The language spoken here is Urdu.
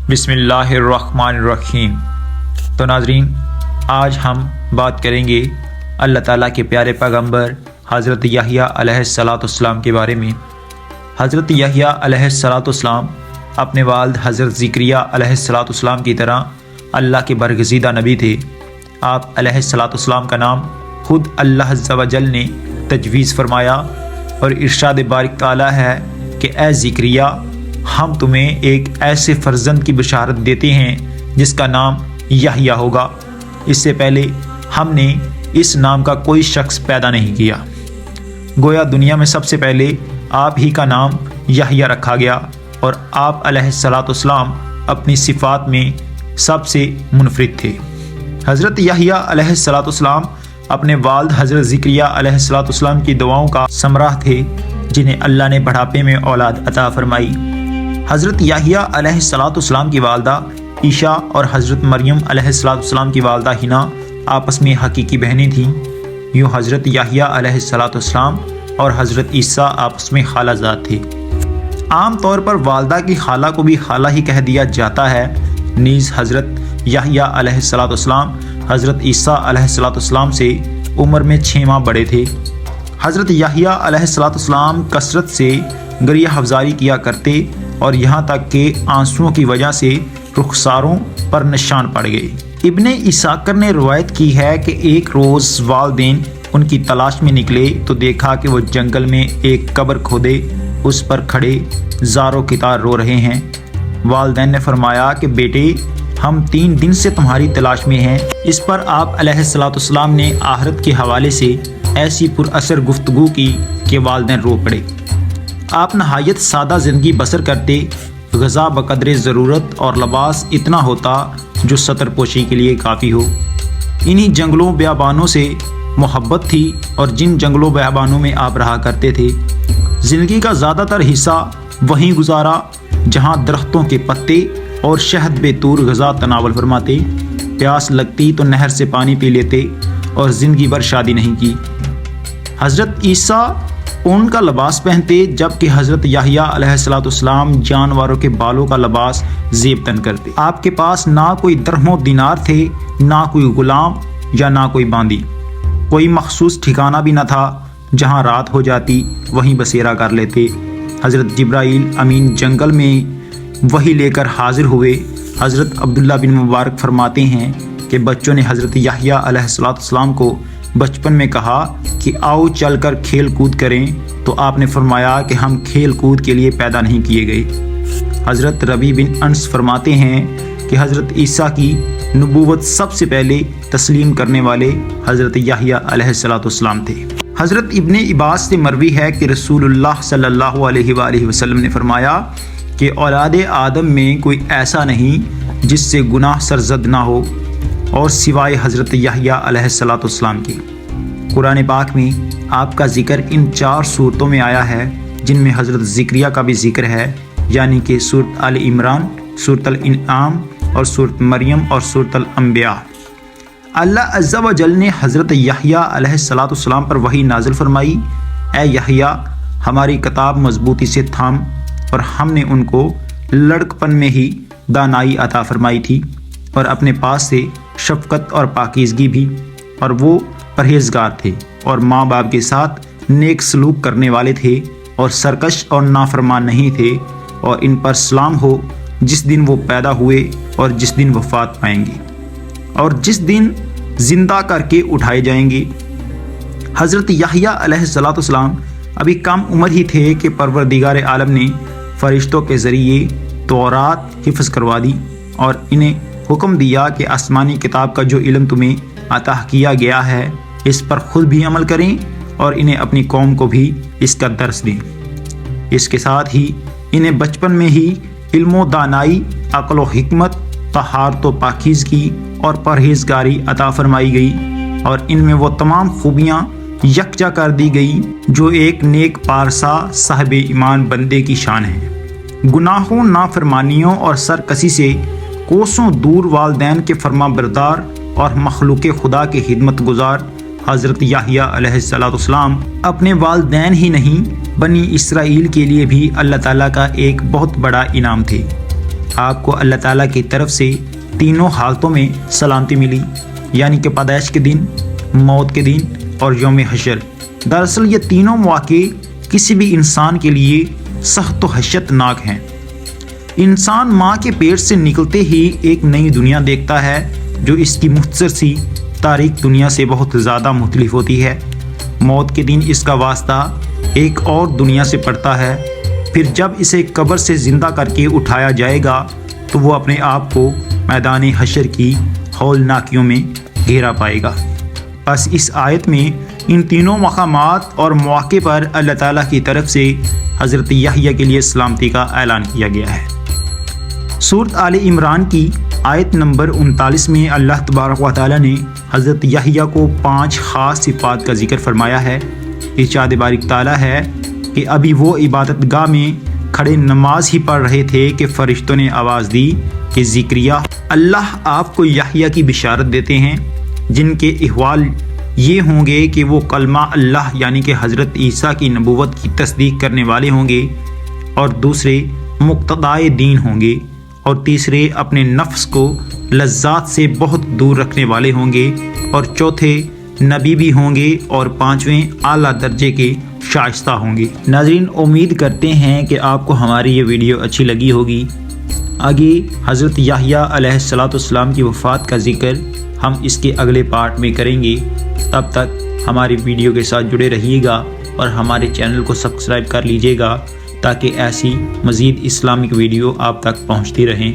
بسم اللہ الرحمن الرحیم۔ تو ناظرین، آج ہم بات کریں گے اللہ تعالیٰ کے پیارے پیغمبر حضرت یحییٰ علیہ السلام کے بارے میں۔ حضرت یحییٰ علیہ السلام اپنے والد حضرت زکریا علیہ السلام کی طرح اللہ کے برگزیدہ نبی تھے۔ آپ علیہ السلام کا نام خود اللہ عز و جل نے تجویز فرمایا اور ارشاد بارک تعالیٰ ہے کہ اے زکریا، ہم تمہیں ایک ایسے فرزند کی بشارت دیتے ہیں جس کا نام یحییٰ ہوگا۔ اس سے پہلے ہم نے اس نام کا کوئی شخص پیدا نہیں کیا، گویا دنیا میں سب سے پہلے آپ ہی کا نام یحییٰ رکھا گیا، اور آپ علیہ السلام اپنی صفات میں سب سے منفرد تھے۔ حضرت یحییٰ علیہ السلام اپنے والد حضرت زکریا علیہ السلام کی دعاؤں کا ثمرہ تھے، جنہیں اللہ نے بڑھاپے میں اولاد عطا فرمائی۔ حضرت یحییٰ علیہ السلام کی والدہ عیشا اور حضرت مریم علیہ السلام کی والدہ حنا آپس میں حقیقی بہنیں تھیں۔ یوں حضرت یحییٰ علیہ السلام اور حضرت عیسیٰ آپس میں خالہ زاد تھے۔ عام طور پر والدہ کی خالہ کو بھی خالہ ہی کہہ دیا جاتا ہے، نیز حضرت یحییٰ علیہ السلام حضرت عیسیٰ علیہ السلام سے عمر میں 6 ماہ بڑے تھے۔ حضرت یحییٰ علیہ السلام کثرت سے گریہ افزاری کیا کرتے اور یہاں تک کہ آنسوؤں کی وجہ سے رخساروں پر نشان پڑ گئے۔ ابن اسحاق نے روایت کی ہے کہ ایک روز والدین ان کی تلاش میں نکلے تو دیکھا کہ وہ جنگل میں ایک قبر کھودے اس پر کھڑے زاروں کی طرح رو رہے ہیں۔ والدین نے فرمایا کہ بیٹے، ہم 3 دن سے تمہاری تلاش میں ہیں۔ اس پر آپ علیہ السلام نے آخرت کے حوالے سے ایسی پر اثر گفتگو کی کہ والدین رو پڑے۔ آپ نہایت سادہ زندگی بسر کرتے، غذا بقدر ضرورت اور لباس اتنا ہوتا جو ستر پوشی کے لیے کافی ہو۔ انہی جنگلوں بیابانوں سے محبت تھی اور جن جنگلوں بیابانوں میں آپ رہا کرتے تھے، زندگی کا زیادہ تر حصہ وہیں گزارا جہاں درختوں کے پتے اور شہد بے طور غذا تناول فرماتے۔ پیاس لگتی تو نہر سے پانی پی لیتے اور زندگی بھر شادی نہیں کی۔ حضرت عیسیٰ اون کا لباس پہنتے، جبکہ حضرت یحییٰ علیہ السلام جانوروں کے بالوں کا لباس زیب تن کرتے۔ آپ کے پاس نہ کوئی درہم و دینار تھے، نہ کوئی غلام یا نہ کوئی باندی۔ کوئی مخصوص ٹھکانہ بھی نہ تھا، جہاں رات ہو جاتی وہیں بسیرا کر لیتے۔ حضرت جبرائیل امین جنگل میں وہی لے کر حاضر ہوئے۔ حضرت عبداللہ بن مبارک فرماتے ہیں کہ بچوں نے حضرت یحییٰ علیہ السلام کو بچپن میں کہا کہ آؤ چل کر کھیل کود کریں، تو آپ نے فرمایا کہ ہم کھیل کود کے لیے پیدا نہیں کیے گئے۔ حضرت ربیع بن انس فرماتے ہیں کہ حضرت عیسیٰ کی نبوت سب سے پہلے تسلیم کرنے والے حضرت یحییٰ علیہ السلام تھے۔ حضرت ابن عباس سے مروی ہے کہ رسول اللہ صلی اللہ علیہ وآلہ وسلم نے فرمایا کہ اولاد آدم میں کوئی ایسا نہیں جس سے گناہ سرزد نہ ہو، اور سوائے حضرت یحییٰ علیہ السلام کی۔ قرآن پاک میں آپ کا ذکر ان 4 صورتوں میں آیا ہے جن میں حضرت زکریہ کا بھی ذکر ہے، یعنی کہ سورۃ آل عمران، سورۃ الانعام اور سورۃ مریم اور سورۃ الانبیاء۔ اللہ عز و جل نے حضرت یحییٰ علیہ السلام پر وحی نازل فرمائی، اے یحییٰ، ہماری کتاب مضبوطی سے تھام، اور ہم نے ان کو لڑکپن میں ہی دانائی عطا فرمائی تھی اور اپنے پاس سے شفقت اور پاکیزگی بھی، اور وہ پرہیزگار تھے اور ماں باپ کے ساتھ نیک سلوک کرنے والے تھے اور سرکش اور نافرمان نہیں تھے، اور ان پر سلام ہو جس دن وہ پیدا ہوئے اور جس دن وفات پائیں گے اور جس دن زندہ کر کے اٹھائے جائیں گے۔ حضرت یحییٰ علیہ السلام ابھی کم عمر ہی تھے کہ پروردگار عالم نے فرشتوں کے ذریعے تورات حفظ کروا دی اور انہیں حکم دیا کہ آسمانی کتاب کا جو علم تمہیں عطا کیا گیا ہے اس پر خود بھی عمل کریں اور انہیں اپنی قوم کو بھی اس کا درس دیں۔ اس کے ساتھ ہی انہیں بچپن میں ہی علم و دانائی، عقل و حکمت، طہارت و پاکیزگی اور پرہیزگاری عطا فرمائی گئی، اور ان میں وہ تمام خوبیاں یکجا کر دی گئی جو ایک نیک پارسا صاحب ایمان بندے کی شان ہے۔ گناہوں، نافرمانیوں اور سرکشی سے کوسوں دور والدین کے فرما بردار اور مخلوق خدا کے خدمت گزار حضرت یحییٰ علیہ السلام اپنے والدین ہی نہیں بنی اسرائیل کے لیے بھی اللہ تعالیٰ کا ایک بہت بڑا انعام تھے۔ آپ کو اللہ تعالیٰ کی طرف سے تینوں حالتوں میں سلامتی ملی، یعنی کہ پیدائش کے دن، موت کے دن اور یوم حشر۔ دراصل یہ تینوں مواقع کسی بھی انسان کے لیے سخت و وحشت ناک ہیں۔ انسان ماں کے پیٹ سے نکلتے ہی ایک نئی دنیا دیکھتا ہے جو اس کی مختصر سی تاریک دنیا سے بہت زیادہ مختلف ہوتی ہے۔ موت کے دن اس کا واسطہ ایک اور دنیا سے پڑتا ہے، پھر جب اسے قبر سے زندہ کر کے اٹھایا جائے گا تو وہ اپنے آپ کو میدان حشر کی ہولناکیوں میں گھیرا پائے گا۔ بس اس آیت میں ان تینوں مقامات اور مواقع پر اللہ تعالیٰ کی طرف سے حضرت یحییٰ کے لیے سلامتی کا اعلان کیا گیا ہے۔ سورۃ آل عمران کی آیت نمبر 39 میں اللہ تبارک و تعالیٰ نے حضرت یحییٰ کو 5 خاص صفات کا ذکر فرمایا ہے۔ ارشاد باری تعالیٰ ہے کہ ابھی وہ عبادت گاہ میں کھڑے نماز ہی پڑھ رہے تھے کہ فرشتوں نے آواز دی کہ زکریا، اللہ آپ کو یحییٰ کی بشارت دیتے ہیں جن کے احوال یہ ہوں گے کہ وہ کلمہ اللہ یعنی کہ حضرت عیسیٰ کی نبوت کی تصدیق کرنے والے ہوں گے، اور دوسرے مقتدائے دین ہوں گے، اور تیسرے اپنے نفس کو لذات سے بہت دور رکھنے والے ہوں گے، اور چوتھے نبی بھی ہوں گے، اور پانچویں اعلیٰ درجے کے شائستہ ہوں گے۔ ناظرین، امید کرتے ہیں کہ آپ کو ہماری یہ ویڈیو اچھی لگی ہوگی۔ آگے حضرت یحییٰ علیہ السلام کی وفات کا ذکر ہم اس کے اگلے پارٹ میں کریں گے۔ تب تک ہماری ویڈیو کے ساتھ جڑے رہیے گا اور ہمارے چینل کو سبسکرائب کر لیجیے گا تاکہ ایسی مزید اسلامک ویڈیو آپ تک پہنچتی رہیں۔